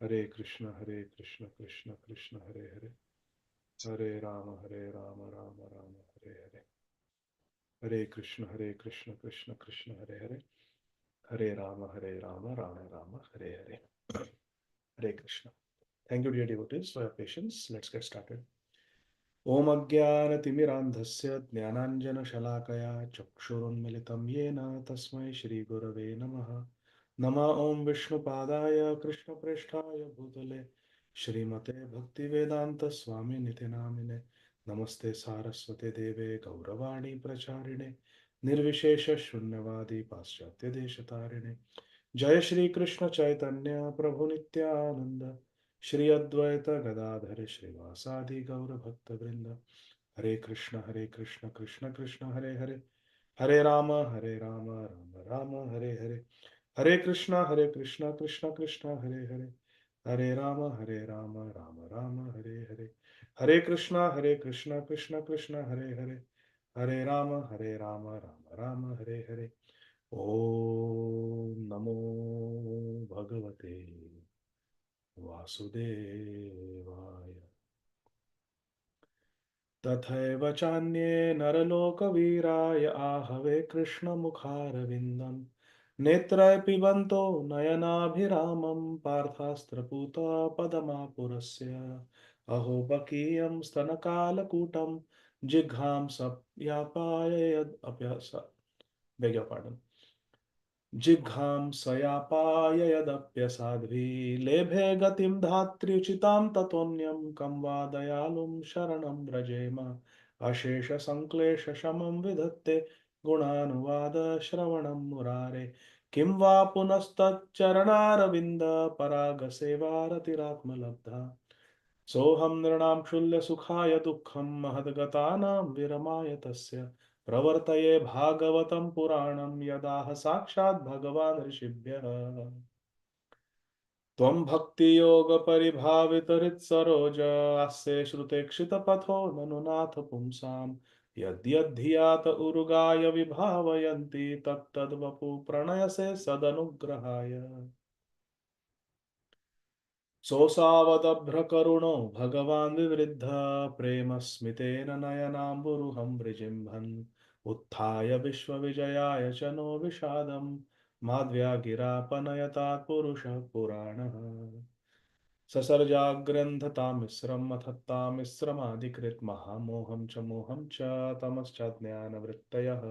Hare Krishna Krishna Krishna Hare Hare, Hare Rama Rama Rama Hare Hare, Hare Krishna Krishna Krishna Hare Hare, Hare Rama Rama Rama Hare Hare. Hare Krishna. Thank you, dear devotees, for your patience. Let's get started. Om Ajnanatimirandhasya Jnananjana-shalakaya Chakshurunmilitam Yena Tasmai Shri Gurave Namaha. Nama Om Vishnupadaya Krishna Presthaya Bhutale Shrimate Bhaktivedanta Swami Niti Namine Namaste Saraswate Deve Gauravani Pracharine Nirvishesha Shunyavadi Paschatya Deshatarine Jai Shri Krishna Chaitanya Prabhu Nityananda Shri Advaita Gadadhara Srivasadi Gaura Bhakta Vrinda Hare Krishna Krishna Krishna Hare Hare Hare Rama Rama Rama Hare Hare Hare Krishna Krishna Krishna Hare Hare Hare Rama Rama Rama Hare Hare Hare Krishna Krishna Krishna Hare Hare Hare Rama Rama Rama Hare Hare Om Namo Bhagavate Vasudevaya तथैव चान्ये नरलोकवीराय आहवे कृष्णमुखारविन्दम् नेत्रैः पिबन्तो नयनाभिरामं पार्थास्त्रपूता पदमापुरस्य अहो बकीयं स्तनकालकूटं जिघांसयापाय यदप्यस beg your pardon जिघ्रांसयापाय यदप्यसाध्वी लेभे गतिं धात्र्युचितां ततोऽन्यं कं वा दयालुं शरणं व्रजेम अशेषसङ्क्लेशशमं विधत्ते गुणानुवाद श्रवणं मुरारे किं वा पुनस्तच्चरणारविन्द परागसेवारतिरात्मलब्धा सोऽहं नृणां क्षुल्यसुखाय दुःखं महद्गतानां विरमाय तस्य प्रवर्तये भागवतं पुराणं यदाह साक्षात् भगवान् ऋषिभ्यः त्वं भक्तियोगपरिभावितहृत्सरोज आस्ते श्रुतेक्षितपथो ननु नाथ पुंसां यद्यद्धियात उरुगाय विभावयन्ति तत्तद्वपु प्रणयसे सदनुग्रहाय सोऽसावदभ्रकरुणो भगवान् विवृद्ध प्रेमस्मितेन नयनाम्बुरुहं विजिम्भन् उत्थाय विश्वविजयाय च नो विषादं माध्व्यागिरापनयतात् पुरुषः पुराणः ससर्जाग्रन्थतामिस्रं मथत्तामिस्रमाधिकृत् महामोहं च मोहं च तमश्चाज्ञानवृत्तयः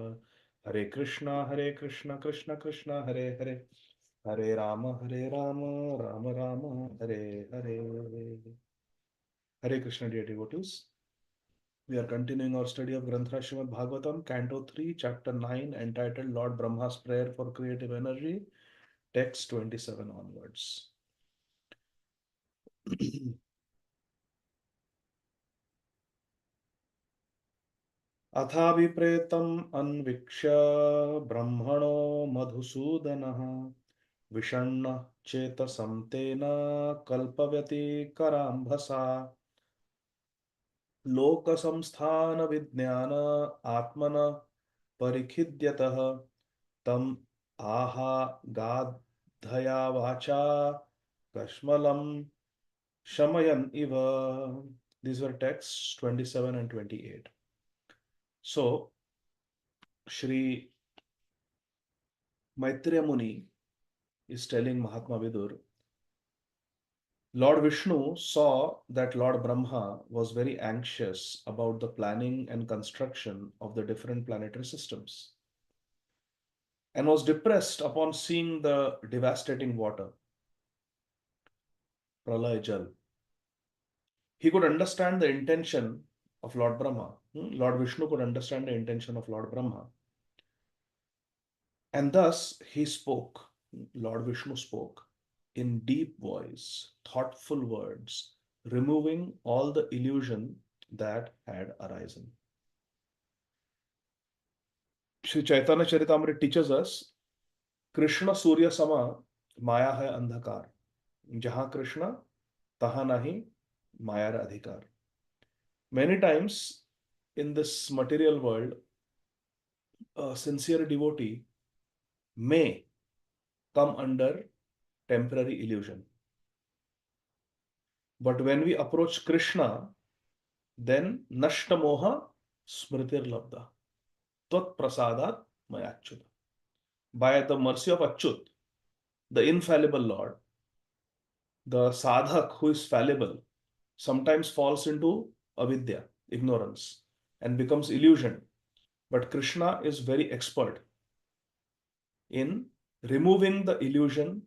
हरे Krishna Krishna Hare Hare Hare Rama, Rama Hare Hare. Hare Krishna, dear devotees. We are continuing our study of Granthra Srimad Bhagavatam, Canto 3, Chapter 9, entitled Lord Brahma's Prayer for Creative Energy, text 27 onwards. अथाभिप्रेतम् अन्वीक्ष्य ब्रह्मणो मधुसूदनः विषण्णः चेतसं तेन कल्पव्यतिकराम्भसा लोकसंस्थानविज्ञान आत्मन परिखिद्यतः तम् आहा गाधया वाचा कश्मलं शमयन् इव. These were texts 27 and 28. So, Shri Maitreya Muni is telling Mahatma Vidur, Lord Vishnu saw that Lord Brahma was very anxious about the planning and construction of the different planetary systems and was depressed upon seeing the devastating water, Pralaya Jal. He could understand the intention of Lord Brahma. Lord Vishnu could understand the intention of Lord Brahma. And thus he spoke, Lord Vishnu spoke in deep voice, thoughtful words, removing all the illusion that had arisen. Sri Chaitanya Charitamrita teaches us, Krishna Surya Sama Maya hai andhakar. Jahan Krishna, tahan nahi Maya ra adhikar. Many times in this material world, a sincere devotee may come under temporary illusion. But when we approach Krishna, then nashta moha smritir labda. Tvat prasadat mayachyuta. By the mercy of Achyut, the infallible Lord, the sadhak who is fallible sometimes falls into avidya, ignorance, and becomes illusion. But Krishna is very expert in removing the illusion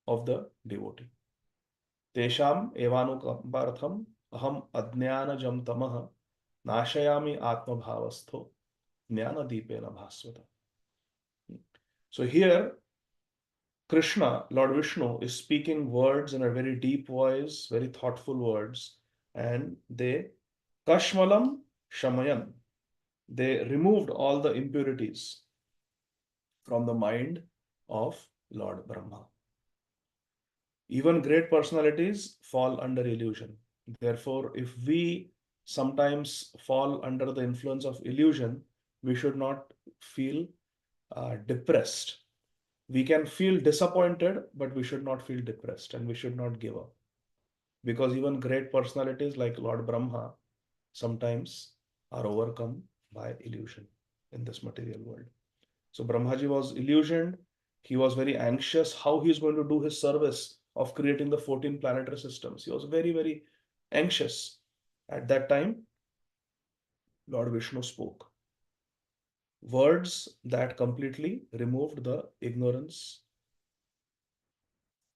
of the devotee. Tesham evanukampartham aham adnyanajam tamah nashayami atmabhavastho jnana deepena bhasvata. So here Krishna, Lord Vishnu, is speaking words in a very deep voice, very thoughtful words, and they kashmalam shamayan. They removed all the impurities from the mind of Lord Brahma. Even great personalities fall under illusion. Therefore, if we sometimes fall under the influence of illusion, we should not feel depressed. We can feel disappointed, but we should not feel depressed and we should not give up. Because even great personalities like Lord Brahma sometimes are overcome by illusion in this material world. So Brahmaji was illusioned. He was very anxious how he is going to do his service of creating the 14 planetary systems. He was very, very anxious. At that time, Lord Vishnu spoke words that completely removed the ignorance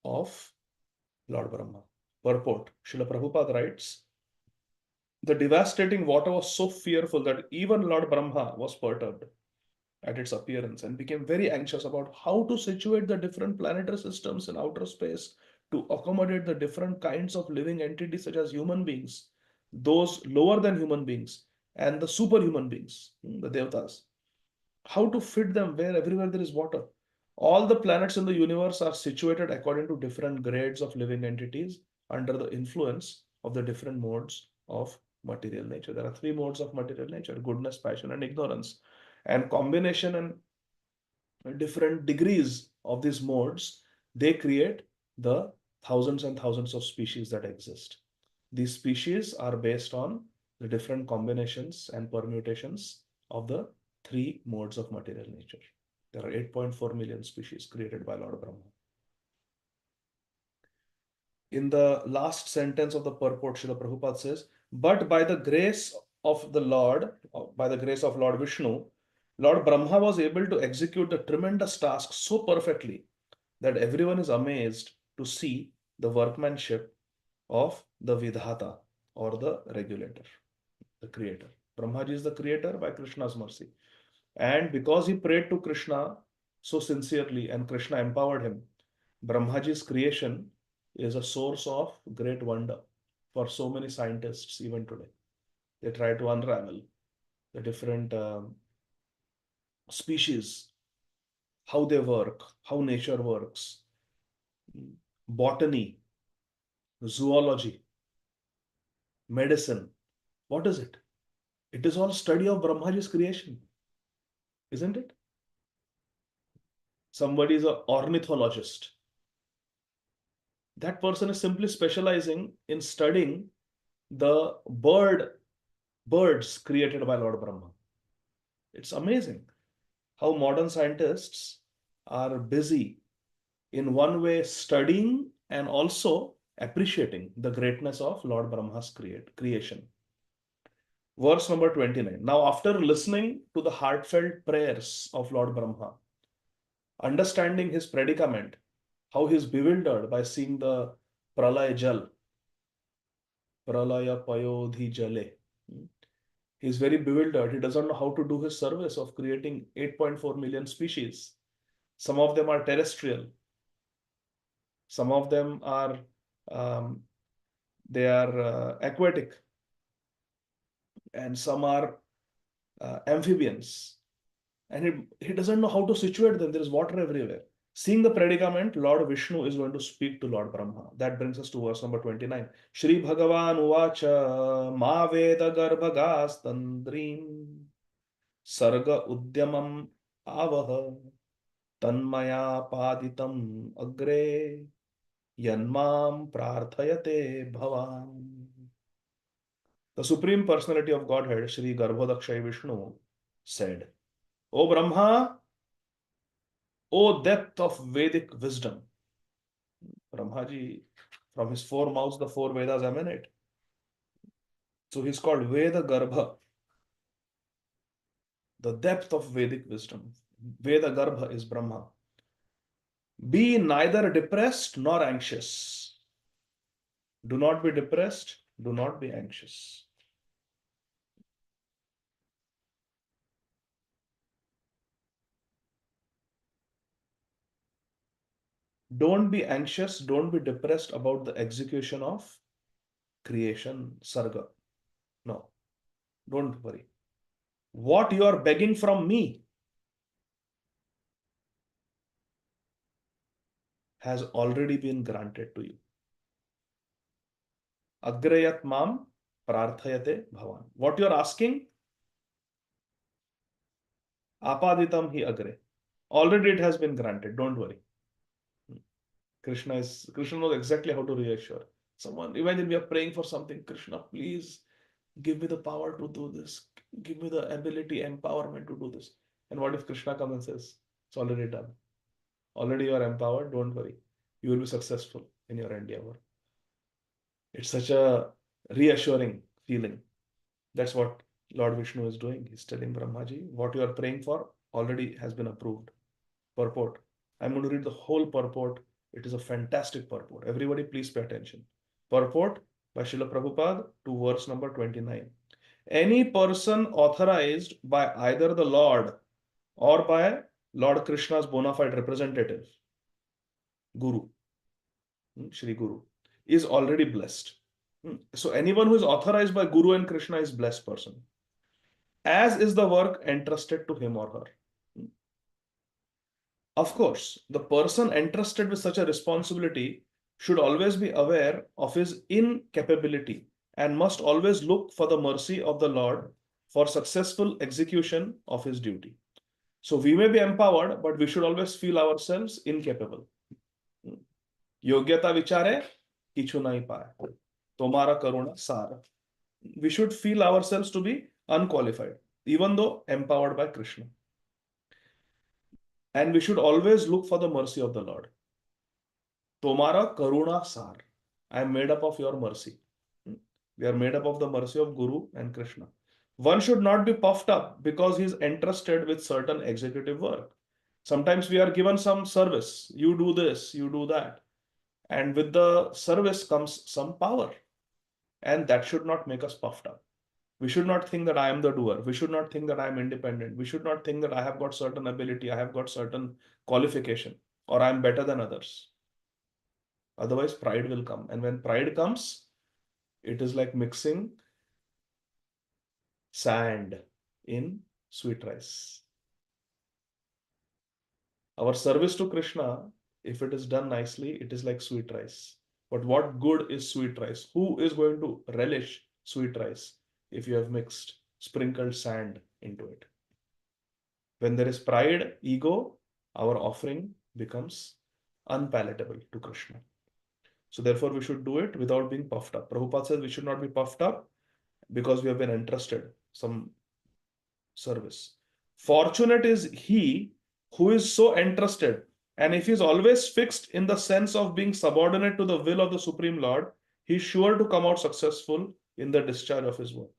of Lord Brahma. Purport: Srila Prabhupada writes, the devastating water was so fearful that even Lord Brahma was perturbed at its appearance and became very anxious about how to situate the different planetary systems in outer space to accommodate the different kinds of living entities such as human beings, those lower than human beings, and the superhuman beings, the devatas. How to fit them where everywhere there is water. All the planets in the universe are situated according to different grades of living entities under the influence of the different modes of material nature. There are three modes of material nature: goodness, passion, and ignorance. And combination and different degrees of these modes, they create the thousands and thousands of species that exist. These species are based on the different combinations and permutations of the three modes of material nature. There are 8.4 million species created by Lord Brahma. In the last sentence of the purport, Srila Prabhupada says, but by the grace of the Lord, by the grace of Lord Vishnu, Lord Brahma was able to execute the tremendous task so perfectly that everyone is amazed to see the workmanship of the Vidhata or the regulator, the creator. Brahmaji is the creator by Krishna's mercy. And because he prayed to Krishna so sincerely and Krishna empowered him, Brahmaji's creation is a source of great wonder for so many scientists even today. They try to unravel the different species, how they work, how nature works, botany, zoology, medicine. What is it? It is all study of Brahmaji's creation, isn't it? Somebody is an ornithologist. That person is simply specializing in studying the birds created by Lord Brahma. It's amazing how modern scientists are busy in one way studying and also appreciating the greatness of Lord Brahma's creation. Verse number 29. Now, after listening to the heartfelt prayers of Lord Brahma, understanding his predicament, how he is bewildered by seeing the pralaya jal, pralaya payodhi jale. He is very bewildered. He doesn't know how to do his service of creating 8.4 million species. Some of them are terrestrial. Some of them are aquatic, and some are amphibians. And he doesn't know how to situate them. There is water everywhere. Seeing the predicament, Lord Vishnu is going to speak to Lord Brahma. That brings us to verse number 29. Shri Bhagavan Uvacha Ma Veda Garbhagas Tandrim Sarga Udyamam Avaha Tanmaya Paditam Agre. Yanmam prarthayate bhavan. The Supreme Personality of Godhead, Sri Garbhodakshay Vishnu, said, O Brahma, O depth of Vedic wisdom. Brahmaji, from his four mouths, the four Vedas emanate. So he's called Veda Garbha, the depth of Vedic wisdom. Veda Garbha is Brahma. Be neither depressed nor anxious. Do not be depressed, do not be anxious. Don't be anxious, don't be depressed about the execution of creation, sarga. No, don't worry. What you are begging from me has already been granted to you. Agrayat mam prarthayate bhavan. What you are asking, apaditam hi agre. Already it has been granted. Don't worry. Krishna knows exactly how to reassure. Someone, imagine we are praying for something. Krishna, please give me the power to do this. Give me the ability, empowerment to do this. And what if Krishna comes and says, it's already done. Already you are empowered. Don't worry. You will be successful in your endeavor. It's such a reassuring feeling. That's what Lord Vishnu is doing. He's telling Brahmaji, what you are praying for already has been approved. Purport. I'm going to read the whole purport. It is a fantastic purport. Everybody, please pay attention. Purport by Srila Prabhupada to verse number 29. Any person authorized by either the Lord or by Lord Krishna's bona fide representative, Guru, Shri Guru, is already blessed. So anyone who is authorized by Guru and Krishna is blessed person, as is the work entrusted to him or her. Of course, the person entrusted with such a responsibility should always be aware of his incapability and must always look for the mercy of the Lord for successful execution of his duty. So we may be empowered, but we should always feel ourselves incapable. Yogyata vichare kichu nahi paye. Tomara karuna sara. We should feel ourselves to be unqualified, even though empowered by Krishna. And we should always look for the mercy of the Lord. Tomara karuna sar. I am made up of your mercy. We are made up of the mercy of Guru and Krishna. One should not be puffed up because he is entrusted with certain executive work. Sometimes we are given some service. You do this, you do that. And with the service comes some power. And that should not make us puffed up. We should not think that I am the doer. We should not think that I am independent. We should not think that I have got certain ability, I have got certain qualification, or I am better than others. Otherwise, pride will come. And when pride comes, it is like mixing sand in sweet rice. Our service to Krishna, if it is done nicely, it is like sweet rice. But what good is sweet rice? Who is going to relish sweet rice if you have mixed, sprinkled sand into it? When there is pride, ego, our offering becomes unpalatable to Krishna. So therefore, we should do it without being puffed up. Prabhupada says we should not be puffed up because we have been entrusted some service. Fortunate is he who is so entrusted, and if he is always fixed in the sense of being subordinate to the will of the Supreme Lord, he is sure to come out successful in the discharge of his work.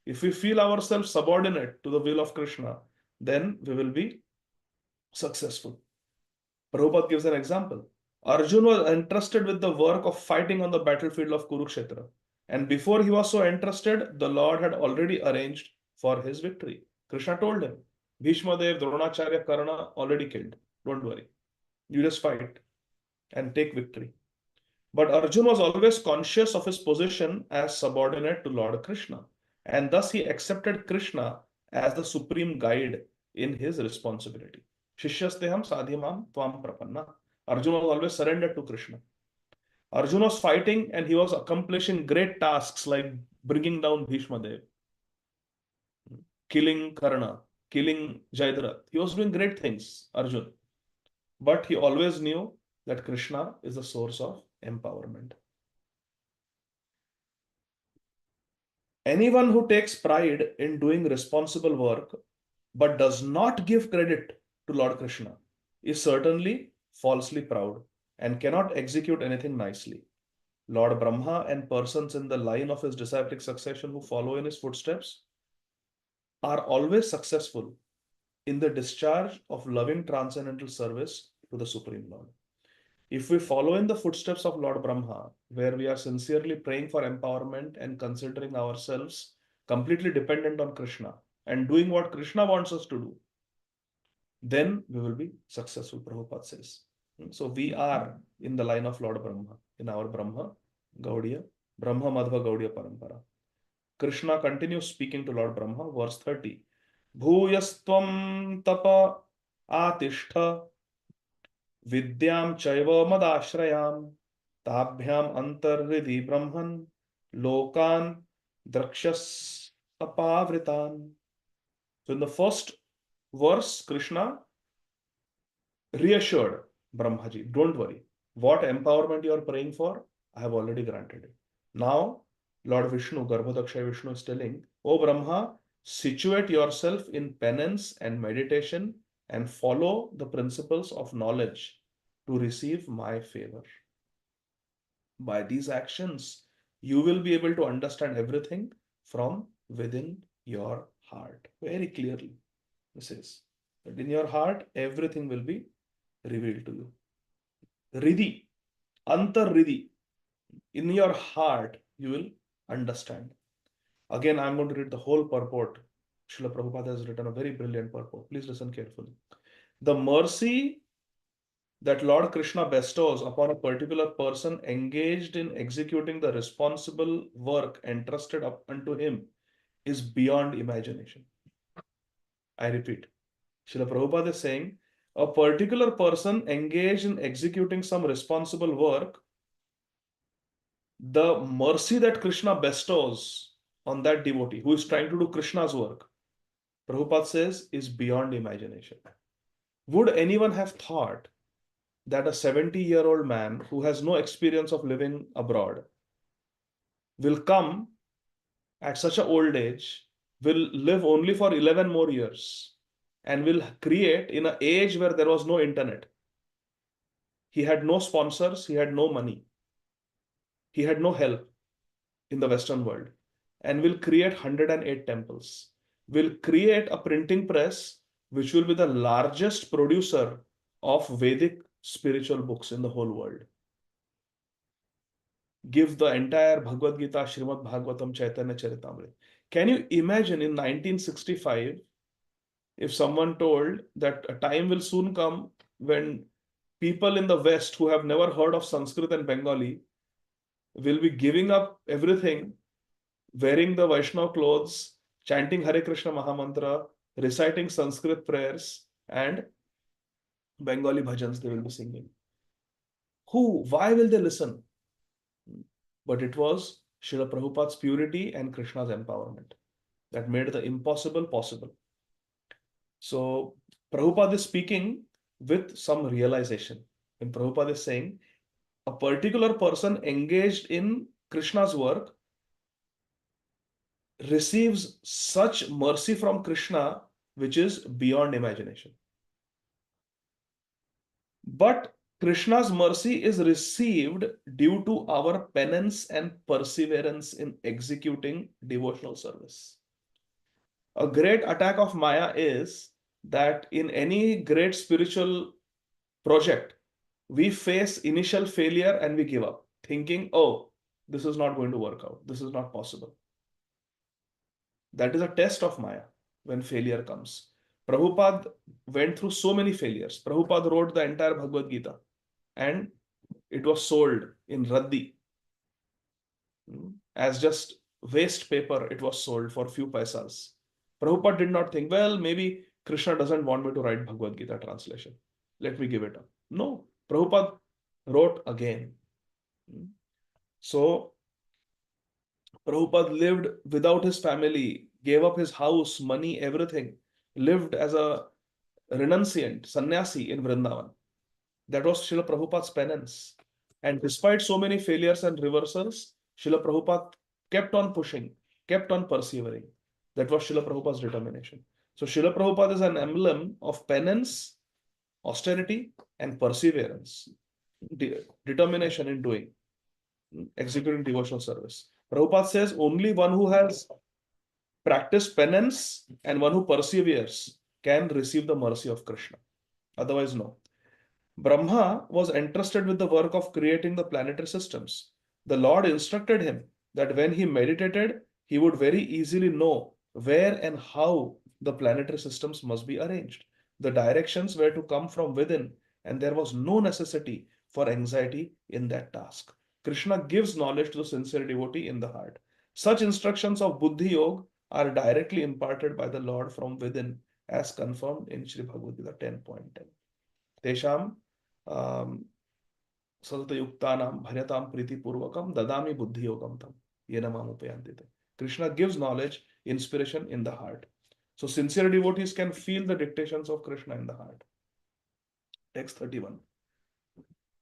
If we feel ourselves subordinate to the will of Krishna, then we will be successful. Prabhupada gives an example. Arjuna was entrusted with the work of fighting on the battlefield of Kurukshetra. And before he was so entrusted, the Lord had already arranged for his victory. Krishna told him, Bhishma Dev, Dronacharya, Karna already killed. Don't worry. You just fight and take victory. But Arjuna was always conscious of his position as subordinate to Lord Krishna. And thus he accepted Krishna as the supreme guide in his responsibility. Shishyasteham sadhyamam tvam prapanna. Arjuna was always surrendered to Krishna. Arjuna was fighting and he was accomplishing great tasks like bringing down Bhishma Dev, killing Karna, killing Jayadratha. He was doing great things, Arjuna. But he always knew that Krishna is the source of empowerment. Anyone who takes pride in doing responsible work but does not give credit to Lord Krishna is certainly falsely proud and cannot execute anything nicely. Lord Brahma and persons in the line of his disciplic succession who follow in his footsteps are always successful in the discharge of loving transcendental service to the Supreme Lord. If we follow in the footsteps of Lord Brahma, where we are sincerely praying for empowerment and considering ourselves completely dependent on Krishna and doing what Krishna wants us to do, then we will be successful, Prabhupada says. So we are in the line of Lord Brahma, in our Brahma Gaudiya, Brahma Madhva Gaudiya Parampara. Krishna continues speaking to Lord Brahma, verse 30. Bhuyastvam tapa atishtha vidyam chaiva madashrayam tabhyam antarhridhi brahman lokan drakshas apavritan. So in the first verse, Krishna reassured Brahmaji, don't worry. What empowerment you are praying for, I have already granted it. Now, Lord Vishnu, Garbhodakshay Vishnu is telling, O Brahma, situate yourself in penance and meditation and follow the principles of knowledge to receive my favor. By these actions, you will be able to understand everything from within your heart. Very clearly, this is that in your heart, everything will be revealed to you. Ridhi, Antar Ridhi, in your heart, you will understand. Again, I'm going to read the whole purport. Srila Prabhupada has written a very brilliant purport. Please listen carefully. The mercy that Lord Krishna bestows upon a particular person engaged in executing the responsible work entrusted up unto him is beyond imagination. I repeat, Srila Prabhupada is saying, a particular person engaged in executing some responsible work, the mercy that Krishna bestows on that devotee who is trying to do Krishna's work, Prabhupada says, is beyond imagination. Would anyone have thought that a 70-year-old man who has no experience of living abroad will come at such an old age, will live only for 11 more years, and will create in an age where there was no internet? He had no sponsors, he had no money, he had no help in the Western world, and will create 108 temples, will create a printing press which will be the largest producer of Vedic spiritual books in the whole world. Give the entire Bhagavad Gita, Srimad Bhagavatam, Chaitanya Charitamrita. Can you imagine in 1965 if someone told that a time will soon come when people in the West who have never heard of Sanskrit and Bengali will be giving up everything, wearing the Vaishnava clothes, chanting Hare Krishna Mahamantra, reciting Sanskrit prayers, and Bengali bhajans they will be singing. Why will they listen? But it was Srila Prabhupada's purity and Krishna's empowerment that made the impossible possible. So Prabhupada is speaking with some realization. And Prabhupada is saying, a particular person engaged in Krishna's work receives such mercy from Krishna which is beyond imagination. But Krishna's mercy is received due to our penance and perseverance in executing devotional service. A great attack of Maya is that in any great spiritual project, we face initial failure and we give up, thinking, oh, this is not going to work out. This is not possible. That is a test of Maya when failure comes. Prabhupada went through so many failures. Prabhupada wrote the entire Bhagavad Gita and it was sold in Raddi. As just waste paper, it was sold for few paisas. Prabhupada did not think, well, maybe Krishna doesn't want me to write Bhagavad Gita translation. Let me give it up. No, Prabhupada wrote again. So Prabhupada lived without his family, gave up his house, money, everything, lived as a renunciant, sannyasi in Vrindavan. That was Srila Prabhupada's penance. And despite so many failures and reversals, Srila Prabhupada kept on pushing, kept on persevering. That was Srila Prabhupada's determination. So Srila Prabhupada is an emblem of penance, austerity, and perseverance, determination in doing, executing devotional service. Prabhupada says only one who has practiced penance and one who perseveres can receive the mercy of Krishna. Otherwise, no. Brahma was entrusted with the work of creating the planetary systems. The Lord instructed him that when he meditated, he would very easily know where and how the planetary systems must be arranged. The directions were to come from within, and there was no necessity for anxiety in that task. Krishna gives knowledge to the sincere devotee in the heart. Such instructions of Buddhi Yoga are directly imparted by the Lord from within, as confirmed in Sri Bhagavad Gita 10.10. Tesham Satatayuktanam Bharyatam Priti Purvakam Dadami Buddhi Yogam Tam Yenamam Upayantite. Krishna gives knowledge, inspiration in the heart. So sincere devotees can feel the dictations of Krishna in the heart. Text 31.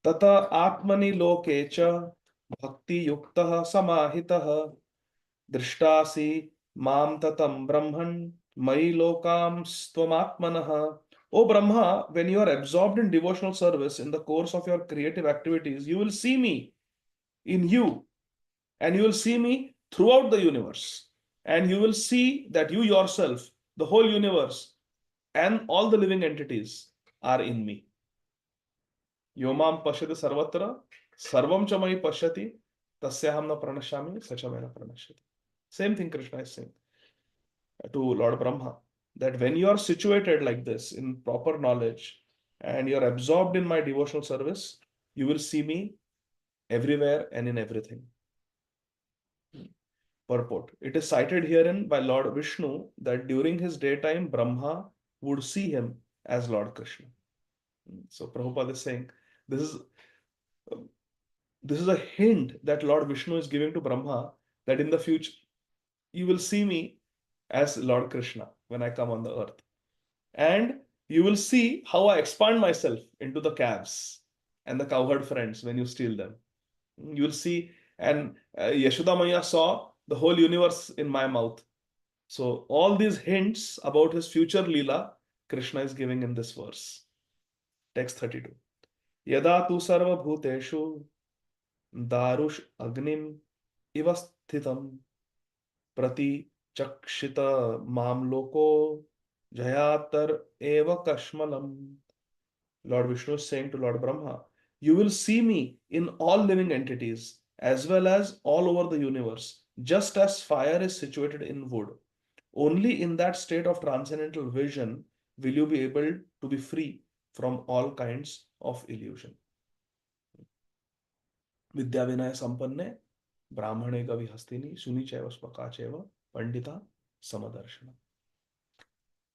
Tata Atmani Lokecha Bhakti Yuktaha Samahitaha Drishtasi Mam Tatam Brahman Mai Lokam Stvamatmanaha. O Brahma, when you are absorbed in devotional service in the course of your creative activities, you will see me in you, and you will see me throughout the universe, and you will see that you yourself, the whole universe, and all the living entities are in me. Yomam pashyati sarvatra, sarvam chamai pashyati, tasyaham na pranashyami, sachamena pranashyati. Same thing Krishna is saying to Lord Brahma, that when you are situated like this in proper knowledge and you're absorbed in my devotional service, you will see me everywhere and in everything. Purport. It is cited herein by Lord Vishnu that during his daytime, Brahma would see him as Lord Krishna. So Prabhupada is saying this is a hint that Lord Vishnu is giving to Brahma, that in the future you will see me as Lord Krishna when I come on the earth. And you will see how I expand myself into the calves and the cowherd friends when you steal them. You will see, and Yashoda Maya saw the whole universe in my mouth. So all these hints about his future Leela, Krishna is giving in this verse. Text 32. Yada tu sarva bhuteshu darush agnim ivasthitam prati chakshita mam loko jayatar eva kashmalam. Lord Vishnu is saying to Lord Brahma, you will see me in all living entities as well as all over the universe, just as fire is situated in wood. Only in that state of transcendental vision will you be able to be free from all kinds of illusion. Vidya Vinaya Sampanne Brahmane Gavi Hastini Suni Chaiva Spaka Chaiva Pandita Samadarshana.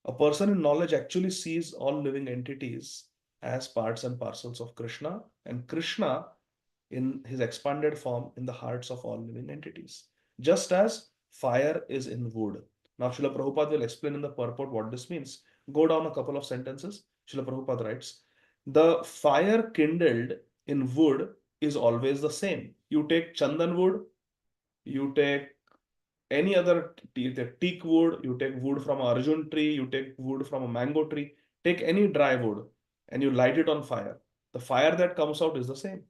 A person in knowledge actually sees all living entities as parts and parcels of Krishna, and Krishna in his expanded form in the hearts of all living entities, just as fire is in wood. Now Srila Prabhupada will explain in the purport what this means. Go down a couple of sentences. Srila Prabhupada writes, the fire kindled in wood is always the same. You take chandan wood, you take any other, you take teak wood, you take wood from an arjun tree, you take wood from a mango tree, take any dry wood and you light it on fire. The fire that comes out is the same.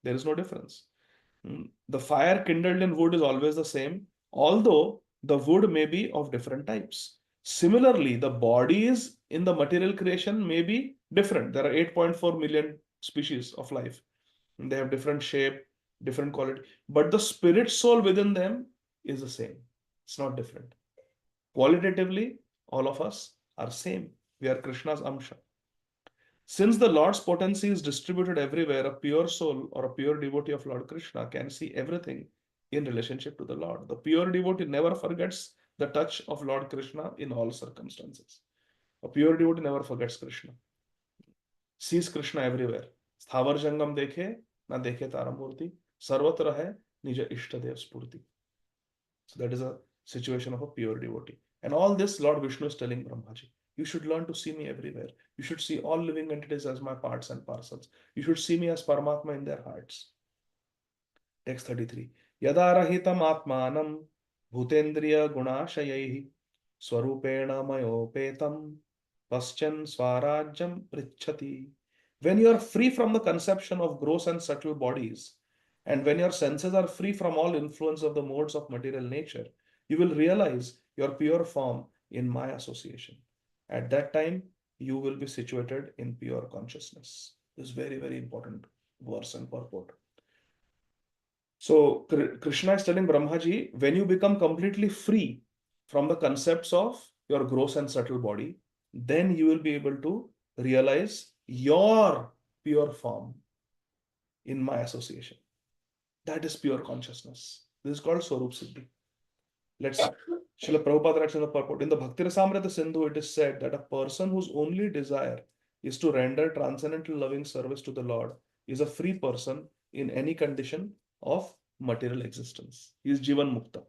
There is no difference. The fire kindled in wood is always the same, although the wood may be of different types. Similarly, the bodies in the material creation may be different. There are 8.4 million species of life. They have different shape, different quality, but the spirit soul within them is the same. It's not different. Qualitatively, all of us are same. We are Krishna's Amsha. Since the Lord's potency is distributed everywhere, a pure soul or a pure devotee of Lord Krishna can see everything in relationship to the Lord. The pure devotee never forgets the touch of Lord Krishna in all circumstances. A pure devotee never forgets Krishna. Sees Krishna everywhere. Sthavar Jangam dekhe, na dekhe Taramurti, sarvatra hai nija ishtadev spurti. So that is a situation of a pure devotee. And all this Lord Vishnu is telling Brahmaji. You should learn to see me everywhere. You should see all living entities as my parts and parcels. You should see me as Paramatma in their hearts. Text 33. Yada rahitam atmanam bhutendriya gunashayaihi swarupena mayopetam paschan swarajyam prichhati. When you are free from the conception of gross and subtle bodies, and when your senses are free from all influence of the modes of material nature, you will realize your pure form in my association. At that time, you will be situated in pure consciousness. This is very, very important verse and purport. So Krishna is telling Brahmaji, when you become completely free from the concepts of your gross and subtle body, then you will be able to realize your pure form in my association. That is pure consciousness. This is called Swarup Siddhi. Let's Srila Prabhupada writes in the purport. In the Bhakti Rasamrita Sindhu, it is said that a person whose only desire is to render transcendental loving service to the Lord is a free person in any condition of material existence. He is Jivan Mukta.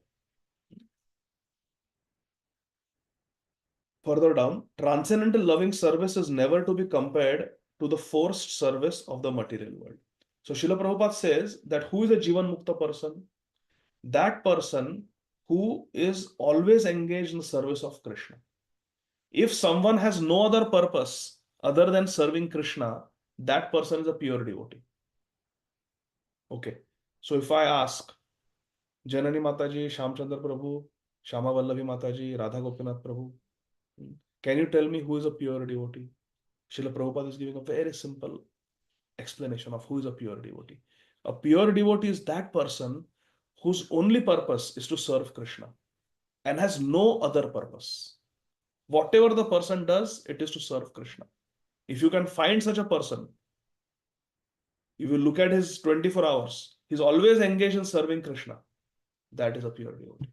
Further down, transcendental loving service is never to be compared to the forced service of the material world. So Srila Prabhupada says that who is a Jivan Mukta person? That person who is always engaged in the service of Krishna. If someone has no other purpose other than serving Krishna, that person is a pure devotee. Okay. So if I ask Janani Mataji, Shamchandra Prabhu, Shama Vallavi Mataji, Radha Gopinath Prabhu, can you tell me who is a pure devotee? Srila Prabhupada is giving a very simple explanation of who is a pure devotee. A pure devotee is that person whose only purpose is to serve Krishna and has no other purpose. Whatever the person does, it is to serve Krishna. If you can find such a person, if you look at his 24 hours, he's always engaged in serving Krishna. That is a pure devotee.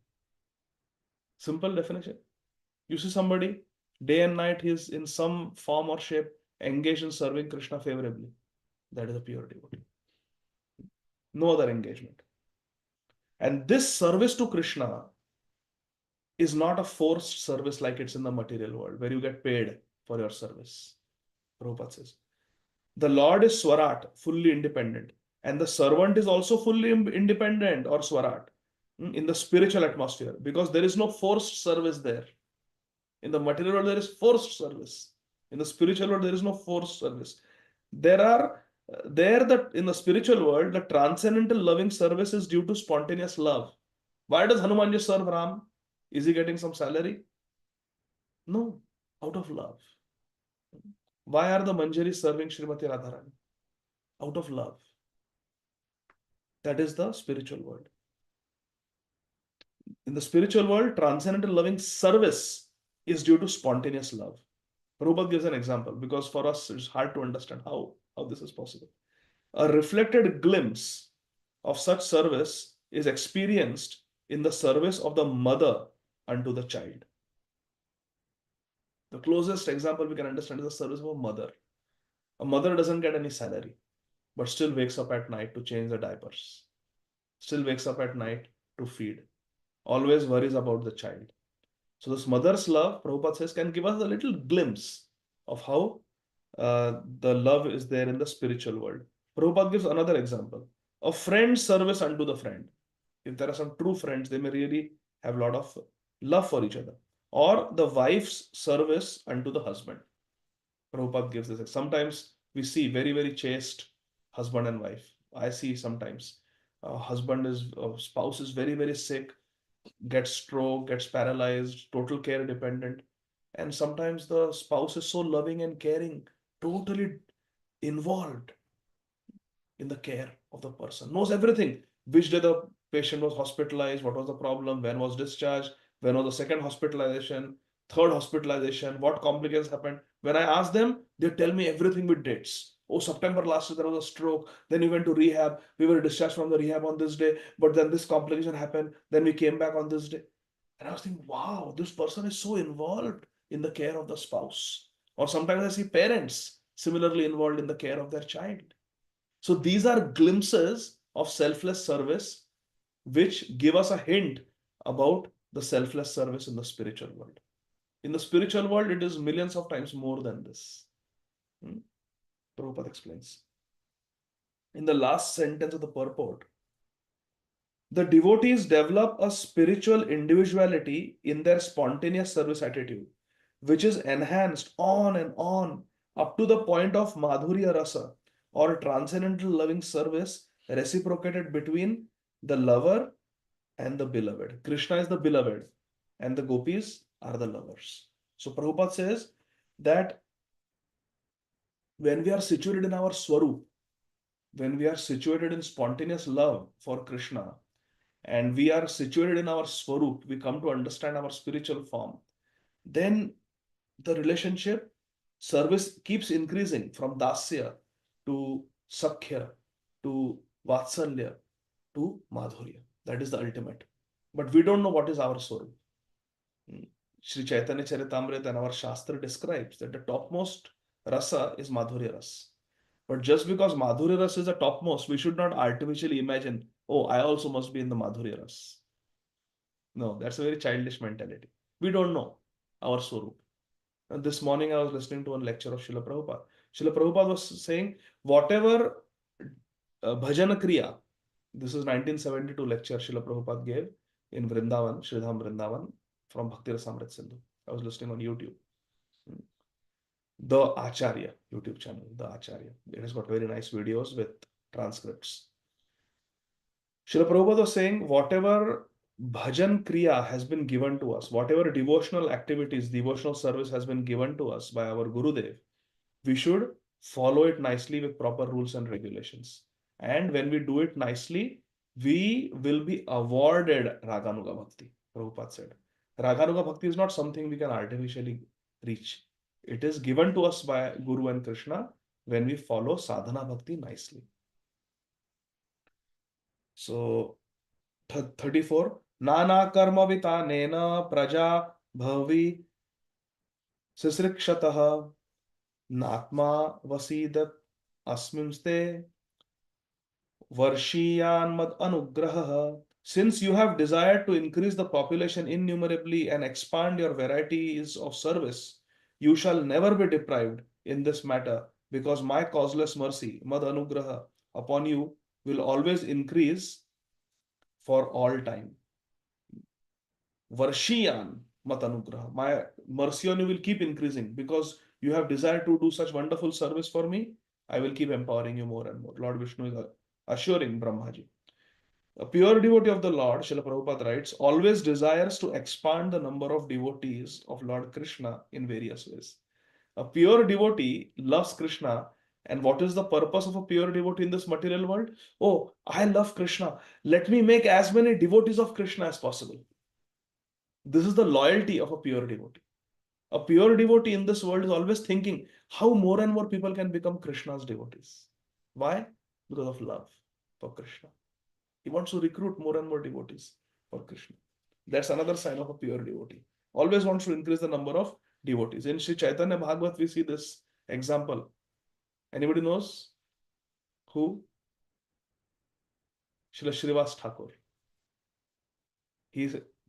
Simple definition. You see somebody, day and night, he's in some form or shape engaged in serving Krishna favorably. That is a pure devotee. No other engagement. And this service to Krishna is not a forced service like it's in the material world, where you get paid for your service. Prabhupada says. The Lord is Swarat, fully independent. And the servant is also fully independent or Swarat in the spiritual atmosphere, because there is no forced service there. In the material world, there is forced service. In the spiritual world, there is no forced service. There are in the spiritual world, the transcendental loving service is due to spontaneous love. Why does Hanuman just serve Ram? Is he getting some salary? No, out of love. Why are the Manjaris serving Srimati Radharani? Out of love. That is the spiritual world. In the spiritual world, transcendental loving service is due to spontaneous love. Prabhupada gives an example because for us it's hard to understand how this is possible. A reflected glimpse of such service is experienced in the service of the mother unto the child. The closest example we can understand is the service of a mother. A mother doesn't get any salary, but still wakes up at night to change the diapers. Still wakes up at night to feed. Always worries about the child. So this mother's love, Prabhupada says, can give us a little glimpse of how the love is there in the spiritual world. Prabhupada gives another example. A friend's service unto the friend. If there are some true friends, they may really have a lot of love for each other. Or the wife's service unto the husband. Prabhupada gives this. Sometimes we see very, very chaste husband and wife. I see sometimes spouse is very, very sick, gets stroke, gets paralyzed, total care dependent. And sometimes the spouse is so loving and caring, totally involved in the care of the person, knows everything. Which day the patient was hospitalized, what was the problem, when was discharged, when was the second hospitalization, third hospitalization, what complications happened. When I ask them, they tell me everything with dates. Oh, September last year there was a stroke, then we went to rehab, we were discharged from the rehab on this day, but then this complication happened, then we came back on this day. And I was thinking, wow, this person is so involved in the care of the spouse. Or sometimes I see parents similarly involved in the care of their child. So these are glimpses of selfless service which give us a hint about the selfless service in the spiritual world. In the spiritual world, it is millions of times more than this. Prabhupada explains. In the last sentence of the purport, the devotees develop a spiritual individuality in their spontaneous service attitude, which is enhanced on and on up to the point of Madhurya Rasa, or transcendental loving service reciprocated between the lover and the beloved. Krishna is the beloved and the gopis are the lovers. So Prabhupada says that when we are situated in our Swarup, when we are situated in spontaneous love for Krishna, and we are situated in our Swarup, we come to understand our spiritual form, then the relationship service keeps increasing from Dasya to Sakhya to Vatsalya to Madhurya. That is the ultimate. But we don't know what is our Swarup. Sri Chaitanya Charitamrita and our Shastra describes that the topmost rasa is Madhurya Ras. But just because Madhurya Ras is the topmost, we should not artificially imagine, oh, I also must be in the Madhurya Ras. No, that's a very childish mentality. We don't know our Swarup. And this morning I was listening to one lecture of Srila Prabhupada. Srila Prabhupada was saying, whatever bhajana kriya, this is 1972 lecture Srila Prabhupada gave in Vrindavan, Sridham Vrindavan, from Bhakti Rasamrit Sindhu. I was listening on YouTube. The Acharya YouTube channel, The Acharya. It has got very nice videos with transcripts. Srila Prabhupada was saying, whatever bhajan kriya has been given to us, whatever devotional activities, devotional service has been given to us by our Gurudev, we should follow it nicely with proper rules and regulations. And when we do it nicely, we will be awarded Raganuga Bhakti. Prabhupada said, Raganuga Bhakti is not something we can artificially reach. It is given to us by Guru and Krishna when we follow sadhana bhakti nicely. So, 34. Nana karma vitanena praja bhavi sisrikshataha natma vasidat asmimste varshiyan mad anugraha. Since you have desired to increase the population innumerably and expand your varieties of service, you shall never be deprived in this matter, because my causeless mercy, mad anugraha, upon you will always increase for all time. Varshiyan mat anugraha. My mercy on you will keep increasing because you have desired to do such wonderful service for me. I will keep empowering you more and more. Lord Vishnu is assuring Brahmaji. A pure devotee of the Lord, Srila Prabhupada writes, always desires to expand the number of devotees of Lord Krishna in various ways. A pure devotee loves Krishna. And what is the purpose of a pure devotee in this material world? Oh, I love Krishna. Let me make as many devotees of Krishna as possible. This is the loyalty of a pure devotee. A pure devotee in this world is always thinking how more and more people can become Krishna's devotees. Why? Because of love for Krishna. He wants to recruit more and more devotees for Krishna. That's another sign of a pure devotee. Always wants to increase the number of devotees. In Sri Chaitanya Bhagavat, we see this example. Anybody knows who? Srila Srivas Thakur.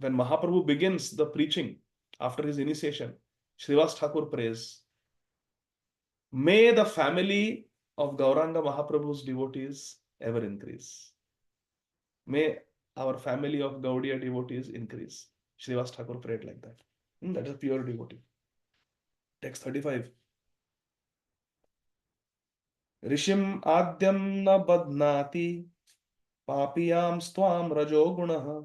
When Mahaprabhu begins the preaching after his initiation, Srivas Thakur prays, may the family of Gauranga Mahaprabhu's devotees ever increase. May our family of Gaudiya devotees increase. Srivas Thakur prayed like that. That is a pure devotee. Text 35. Rishim adyam na badnati papiyam stvam rajo gunaha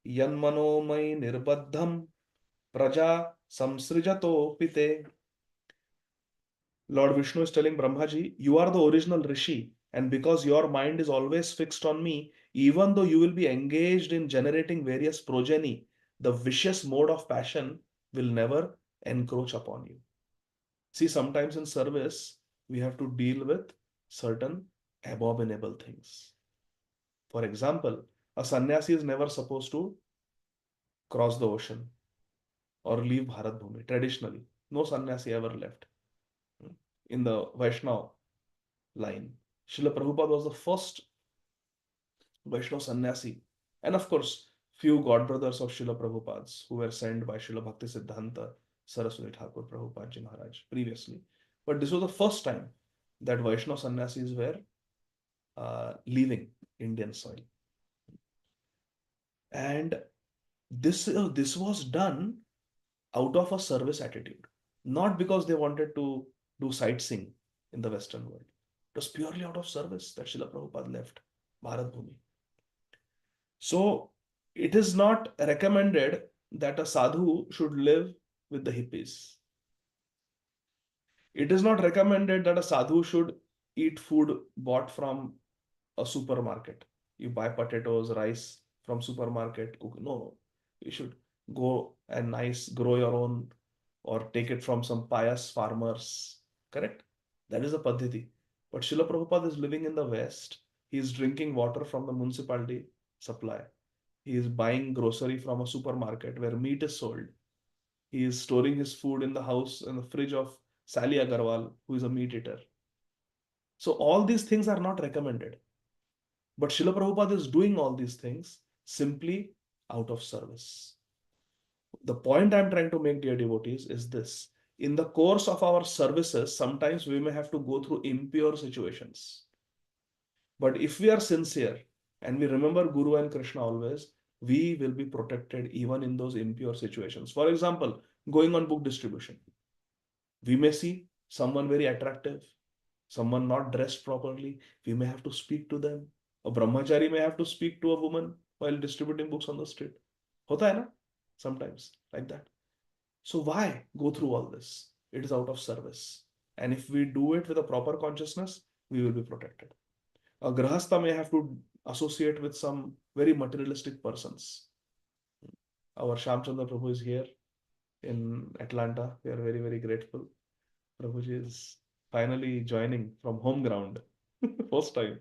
yanmanomai nirbaddham praja samsrijato pite. Lord Vishnu is telling Brahmaji, you are the original Rishi, and because your mind is always fixed on me, even though you will be engaged in generating various progeny, the vicious mode of passion will never encroach upon you. See, sometimes in service, we have to deal with certain abominable things. For example, a sannyasi is never supposed to cross the ocean or leave Bharat Bhumi. Traditionally, no sannyasi ever left. In the Vaishnava line, Srila Prabhupada was the first Vaishnava sannyasi. And of course, few godbrothers of Srila Prabhupada's who were sent by Srila Bhakti Siddhanta Saraswati Thakur Prabhupada Ji Maharaj previously. But this was the first time that Vaishnava sannyasis were leaving Indian soil. And this was done out of a service attitude, not because they wanted to do sightseeing in the Western world. It was purely out of service that Srila Prabhupada left Bharat Bhumi. So it is not recommended that a sadhu should live with the hippies. It is not recommended that a sadhu should eat food bought from a supermarket. You buy potatoes, rice from supermarket, cook. No, you should go and grow your own or take it from some pious farmers. Correct? That is a paddhiti. But Srila Prabhupada is living in the West. He is drinking water from the municipality supply. He is buying grocery from a supermarket where meat is sold. He is storing his food in the house, in the fridge of Sally Agarwal, who is a meat eater. So all these things are not recommended. But Srila Prabhupada is doing all these things simply out of service. The point I'm trying to make, dear devotees, is this. In the course of our services, sometimes we may have to go through impure situations. But if we are sincere and we remember Guru and Krishna always, we will be protected even in those impure situations. For example, going on book distribution. We may see someone very attractive, someone not dressed properly. We may have to speak to them. A brahmachari may have to speak to a woman while distributing books on the street. Hota hai na? Sometimes like that. So why go through all this? It is out of service. And if we do it with a proper consciousness, we will be protected. A grahastha may have to associate with some very materialistic persons. Our Shamchandra Prabhu is here in Atlanta. We are very, very grateful. Prabhuji is finally joining from home ground. First time.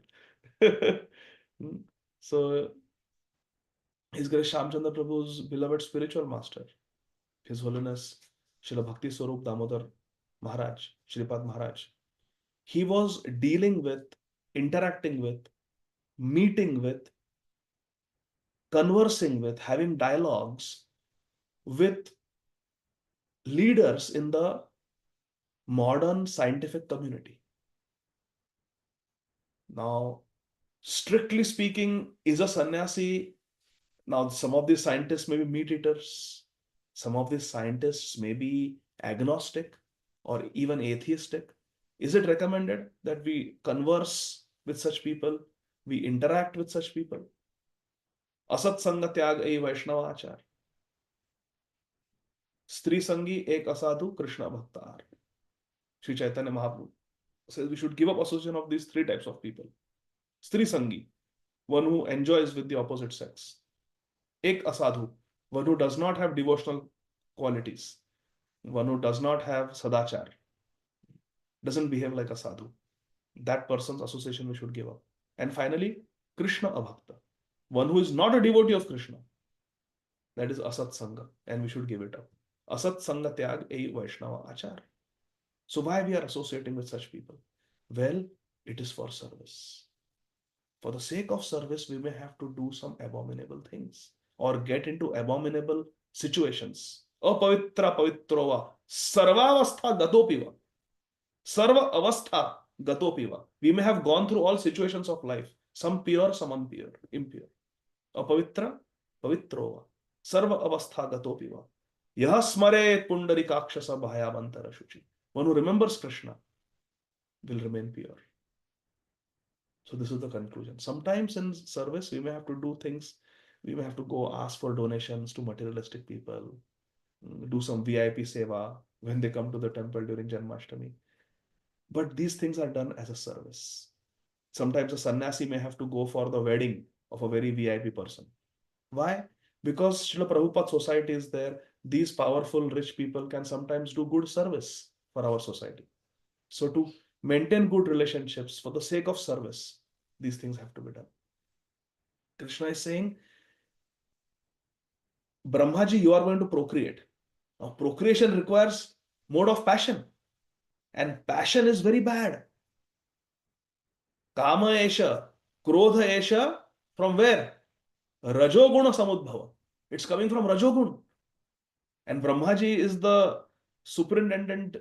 So, His Grace Shamchandra Prabhu's beloved spiritual master, His Holiness Srila Bhakti Swarup Damodar Maharaj, Shripad Maharaj, he was dealing with, interacting with, meeting with, conversing with, having dialogues with leaders in the modern scientific community. Now, strictly speaking, is a sannyasi? Now, some of these scientists may be meat eaters. Some of these scientists may be agnostic or even atheistic. Is it recommended that we converse with such people? We interact with such people? Asat sanga tyag ei Vaishnava achar. Stri sangi ek asadhu Krishna bhaktar. Sri Chaitanya Mahaprabhu says we should give up association of these three types of people. Stri sangi, one who enjoys with the opposite sex. Ek asadhu, one who does not have devotional qualities. One who does not have sadachar. Doesn't behave like a sadhu. That person's association we should give up. And finally, Krishna abhakta. One who is not a devotee of Krishna. That is asat sanga. And we should give it up. Asat sanga tyag ei Vaishnava achar. So why we are associating with such people? Well, it is for service. For the sake of service, we may have to do some abominable things or get into abominable situations. Apavitra pavitrova sarvavastha gatopiva. Sarva avastha gatopiva. We may have gone through all situations of life, some pure, some impure. Apavitra pavitrova sarva avastha gatopiva. Yaha smare pundarikakshasa bhayavantara shuchi. One who remembers Krishna will remain pure. So this is the conclusion. Sometimes in service, we may have to do things. We may have to go ask for donations to materialistic people, do some VIP seva when they come to the temple during Janmashtami. But these things are done as a service. Sometimes a sannyasi may have to go for the wedding of a very VIP person. Why? Because Srila Prabhupada society is there. These powerful, rich people can sometimes do good service for our society. So to maintain good relationships for the sake of service, these things have to be done. Krishna is saying, Brahmaji, you are going to procreate. Now, procreation requires mode of passion. And passion is very bad. Kama esha, krodha esha, from where? Rajoguna samudbhava. It's coming from Rajogun. And Brahmaji is the superintendent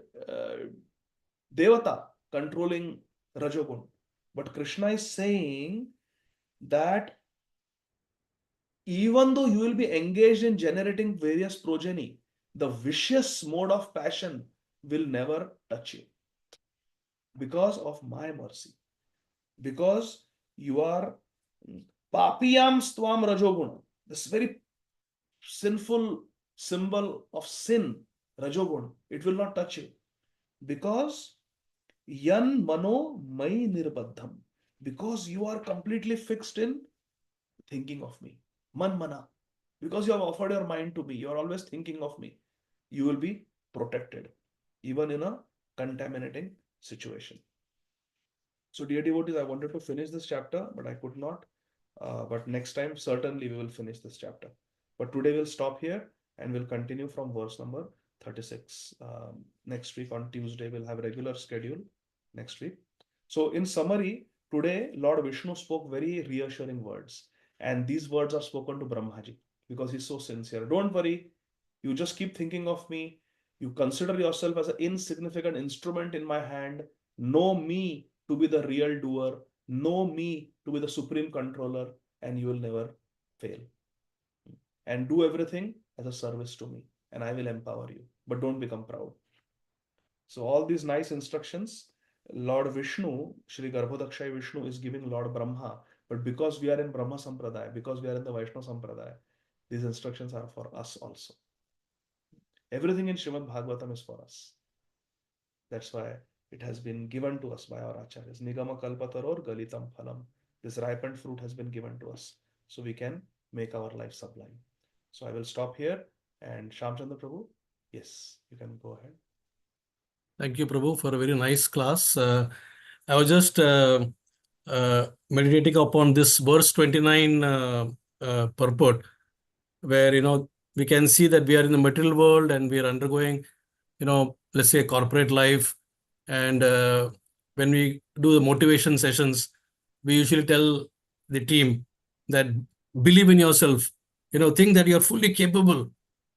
Devata controlling Rajogun. But Krishna is saying that even though you will be engaged in generating various progeny, the vicious mode of passion will never touch you because of my mercy. Because you are papiyam stvam rajoguna, this very sinful symbol of sin, rajoguna, it will not touch you. Because yan mano mai nirbaddham, because you are completely fixed in thinking of me. Man mana, because you have offered your mind to me, you are always thinking of me. You will be protected, even in a contaminating situation. So, dear devotees, I wanted to finish this chapter, but I could not. But next time, certainly we will finish this chapter. But today we'll stop here and we'll continue from verse number 36. Next week on Tuesday, we'll have a regular schedule next week. So, in summary, today Lord Vishnu spoke very reassuring words. And these words are spoken to Brahmaji because he's so sincere. Don't worry, you just keep thinking of me. You consider yourself as an insignificant instrument in my hand. Know me to be the real doer. Know me to be the supreme controller, and you will never fail. And do everything as a service to me, and I will empower you. But don't become proud. So all these nice instructions, Lord Vishnu, Shri Garbhodakshai Vishnu is giving Lord Brahma. But because we are in Brahma Sampradaya, because we are in the Vaishnava Sampradaya, these instructions are for us also. Everything in Srimad Bhagavatam is for us. That's why it has been given to us by our acharyas. Nigama kalpataror galitam phalam. This ripened fruit has been given to us, so we can make our life sublime. So I will stop here. And Shamchandra Prabhu, yes, you can go ahead. Thank you, Prabhu, for a very nice class. I was just meditating upon this verse 29 purport, where, we can see that we are in the material world and we are undergoing, let's say corporate life. And when we do the motivation sessions, we usually tell the team that believe in yourself, think that you're fully capable.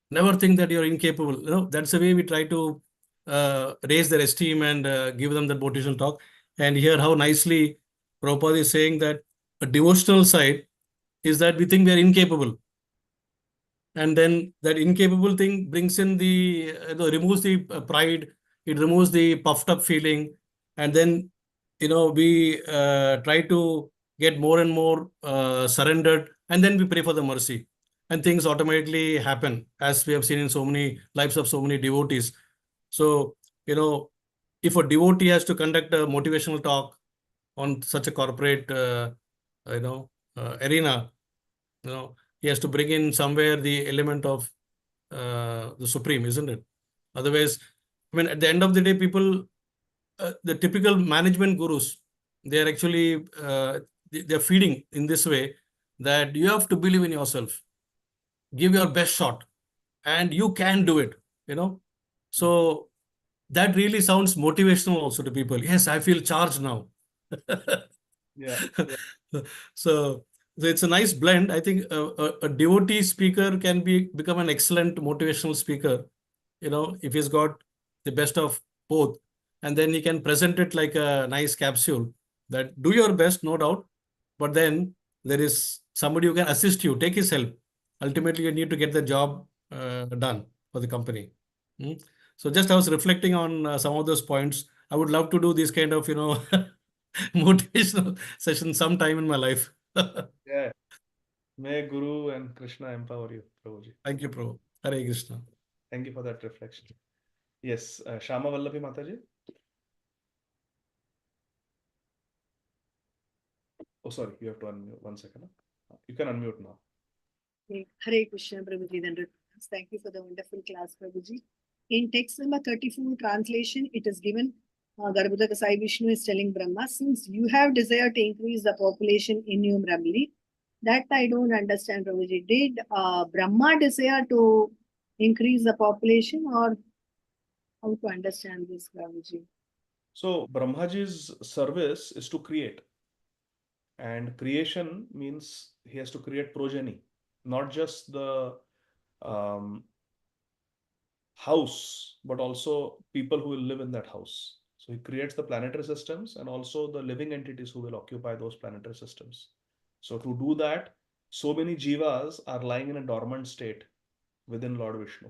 Never think that you're incapable. That's the way we try to raise their esteem and give them that motivational talk. And here how nicely Prabhupada is saying that a devotional side is that we think we are incapable. And then that incapable thing brings in removes the pride, it removes the puffed up feeling. And then, we try to get more and more surrendered, and then we pray for the mercy. And things automatically happen, as we have seen in so many lives of so many devotees. So, if a devotee has to conduct a motivational talk on such a corporate, arena, he has to bring in somewhere the element of the supreme, isn't it? Otherwise, at the end of the day, people, the typical management gurus, they are actually they're feeding in this way that you have to believe in yourself, give your best shot, and you can do it. So that really sounds motivational also to people. Yes, I feel charged now. Yeah. So it's a nice blend. I think a devotee speaker can become an excellent motivational speaker, if he's got the best of both. And then he can present it like a nice capsule that do your best, no doubt. But then there is somebody who can assist you, take his help. Ultimately, you need to get the job done for the company. So just I was reflecting on some of those points. I would love to do this kind of, motivational session sometime in my life. Yeah. May Guru and Krishna empower you, Prabhuji. Thank you, Prabhu. Hare Krishna. Thank you for that reflection. Yes, Shama Vallavi Mataji. Oh, sorry, you have to unmute. 1 second. You can unmute now. Hare Krishna, Prabhuji. Thank you for the wonderful class, Prabhuji. In text number 34 translation, it is given, Garbhodakshai Vishnu is telling Brahma, since you have desire to increase the population innumerably, that I don't understand, Prabhuji. Did Brahma desire to increase the population, or how to understand this, Prabhuji? So, Brahmaji's service is to create. And creation means he has to create progeny, not just the house, but also people who will live in that house. So he creates the planetary systems and also the living entities who will occupy those planetary systems. So to do that, so many jivas are lying in a dormant state within Lord Vishnu,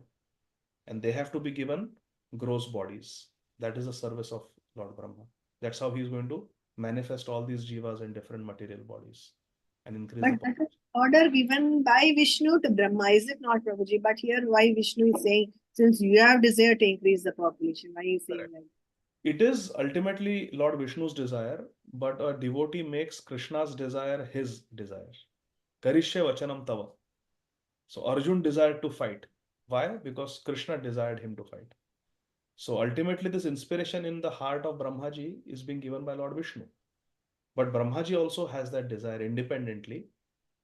and they have to be given gross bodies. That is the service of Lord Brahma. That's how he's going to manifest all these jivas in different material bodies and increase But the that is order given by Vishnu to Brahma, is it not, Prabhuji? But here, why Vishnu is saying, since you have desire to increase the population, why are you saying Correct. that? It is ultimately Lord Vishnu's desire, but a devotee makes Krishna's desire his desire. Karishya vachanam tava. So Arjun desired to fight. Why? Because Krishna desired him to fight. So ultimately, this inspiration in the heart of Brahmaji is being given by Lord Vishnu. But Brahmaji also has that desire independently,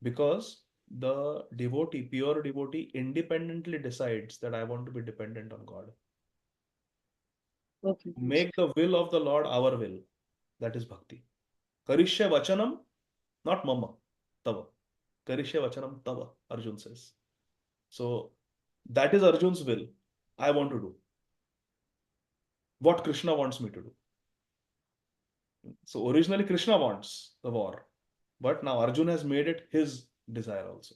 because the devotee, pure devotee, independently decides that I want to be dependent on God. Okay. Make the will of the Lord our will. That is bhakti. Karishya vachanam, not mama, tava. Karishya vachanam tava, Arjun says. So that is Arjun's will. I want to do what Krishna wants me to do. So originally Krishna wants the war, but now Arjun has made it his desire also,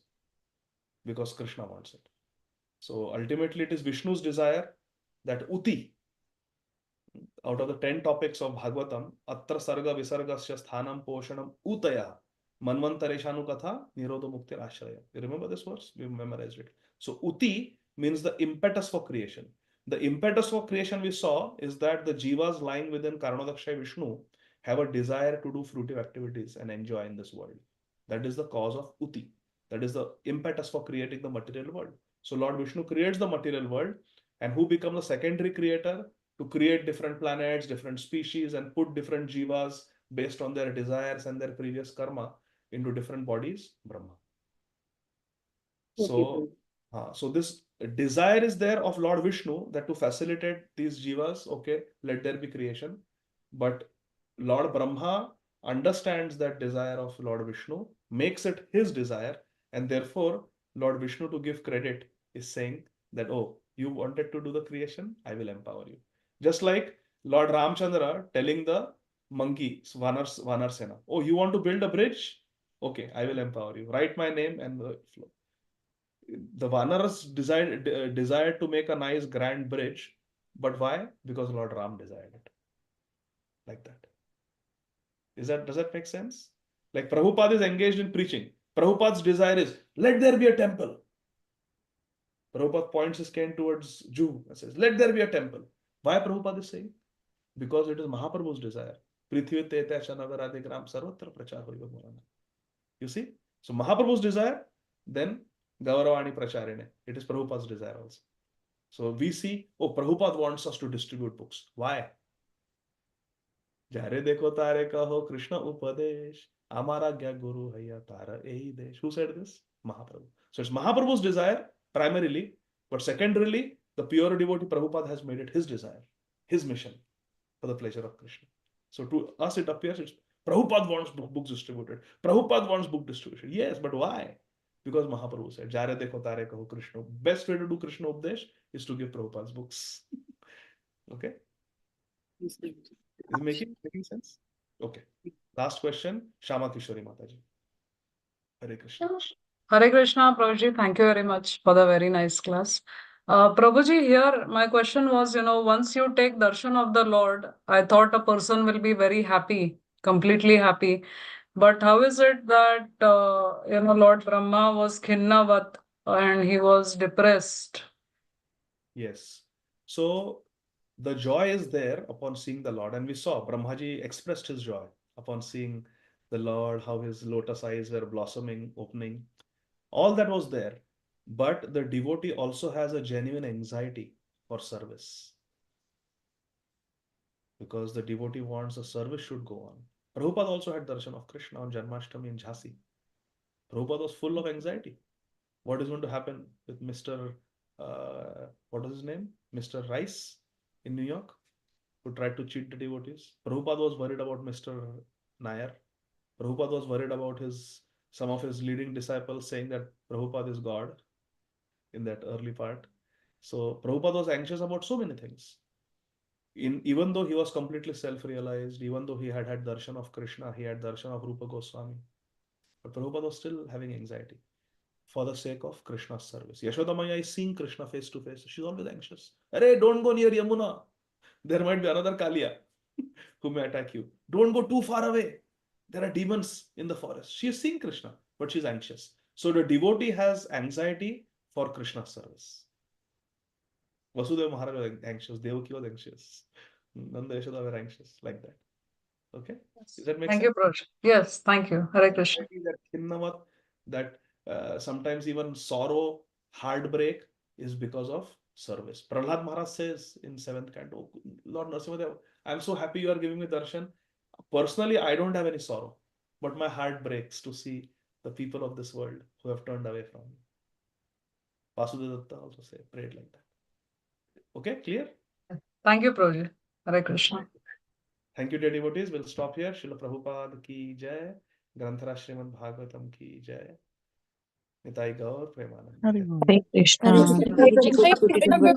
because Krishna wants it. So ultimately it is Vishnu's desire that Uti, out of the 10 topics of Bhagavatam, Atra Sarga Visargasya Sthanam Poshanam Utaya Manvantareshanu Katha Nirodha Muktir Ashraya. You remember this verse? We memorized it. So Uti means the impetus for creation. The impetus for creation we saw is that the jivas lying within Karanadakshay Vishnu have a desire to do fruitive activities and enjoy in this world. That is the cause of Uti. That is the impetus for creating the material world. So Lord Vishnu creates the material world, and who becomes the secondary creator to create different planets, different species, and put different jivas based on their desires and their previous karma into different bodies? Brahma. So, so this desire is there of Lord Vishnu that to facilitate these jivas, okay, let there be creation. But Lord Brahma understands that desire of Lord Vishnu, makes it his desire, and therefore Lord Vishnu, to give credit, is saying that, oh, you wanted to do the creation, I will empower you. Just like Lord Ramchandra telling the monkey, Vanar Sena, oh, you want to build a bridge? Okay, I will empower you. Write my name and the flow. The Vanaras desired to make a nice grand bridge, but why? Because Lord Ram desired it. Like that. Does that make sense? Like Prabhupada is engaged in preaching. Prabhupada's desire is, let there be a temple. Prabhupada points his cane towards Jew and says, let there be a temple. Why Prabhupada is saying? Because it is Mahaprabhu's desire. Prithvi Teta Chanagara Gram Sarvatra Prachar Hoiva Morana. You see? So Mahaprabhu's desire, then Gauravani Pracharine. It is Prabhupada's desire also. So we see, oh, Prabhupada wants us to distribute books. Why? Jare dekho tare kaho Krishna upadesh, amara gya guru haya tara ehi desh. Who said this? Mahaprabhu. So it's Mahaprabhu's desire primarily, but secondarily, the pure devotee Prabhupada has made it his desire, his mission for the pleasure of Krishna. So to us it appears it's Prabhupada wants books distributed. Prabhupada wants book distribution. Yes, but why? Because Mahaprabhu said, Jare dekho tare kaho Krishna. Best way to do Krishna Updesh is to give Prabhupada's books. Okay? Is it making sense? Okay. Last question, Shama Kishori Mataji. Hare Krishna. Hare Krishna, Prabhuji. Thank you very much for the very nice class. Prabhuji, here my question was, once you take darshan of the Lord, I thought a person will be very happy, completely happy. But how is it that, Lord Brahma was Khinnavat and he was depressed? Yes. So the joy is there upon seeing the Lord. And we saw Brahmaji expressed his joy upon seeing the Lord, how his lotus eyes were blossoming, opening. All that was there. But the devotee also has a genuine anxiety for service, because the devotee wants the service should go on. Prabhupada also had darshan of Krishna on Janmashtami in Jhansi. Prabhupada was full of anxiety. What is going to happen with Mr. What was his name? Mr. Rice in New York, who tried to cheat the devotees. Prabhupada was worried about Mr. Nair. Prabhupada was worried about some of his leading disciples saying that Prabhupada is God in that early part. So Prabhupada was anxious about so many things. Even though he was completely self-realized, even though he had had darshan of Krishna, he had darshan of Rupa Goswami, but Prabhupada was still having anxiety for the sake of Krishna's service. Yashoda Maya is seeing Krishna face to face. She's always anxious. Arey, don't go near Yamuna. There might be another Kaliya who may attack you. Don't go too far away. There are demons in the forest. She is seeing Krishna, but she's anxious. So the devotee has anxiety for Krishna's service. Vasudeva Maharaj was anxious. Devaki was anxious. Nanda Yashoda were anxious, like that. Okay? Does that make Thank sense? you, Prabhuji. Yes, thank you. Hare Krishna. That Khinnavat, that sometimes even sorrow, heartbreak is because of service. Prahlad Maharaj says in 7th Canto, Lord Narasimhadev, I'm so happy you are giving me darshan. Personally, I don't have any sorrow, but my heart breaks to see the people of this world who have turned away from me. Vasudeva Datta also prayed like that. Okay, clear? Thank you, Prabhuji. Hare Krishna. Thank you, dear devotees. We'll stop here. Srila Prabhupada ki jai. Granthara Srimad Bhagavatam ki jai. Nitai Gaur Premanand. Hare Krishna. Hare Krishna.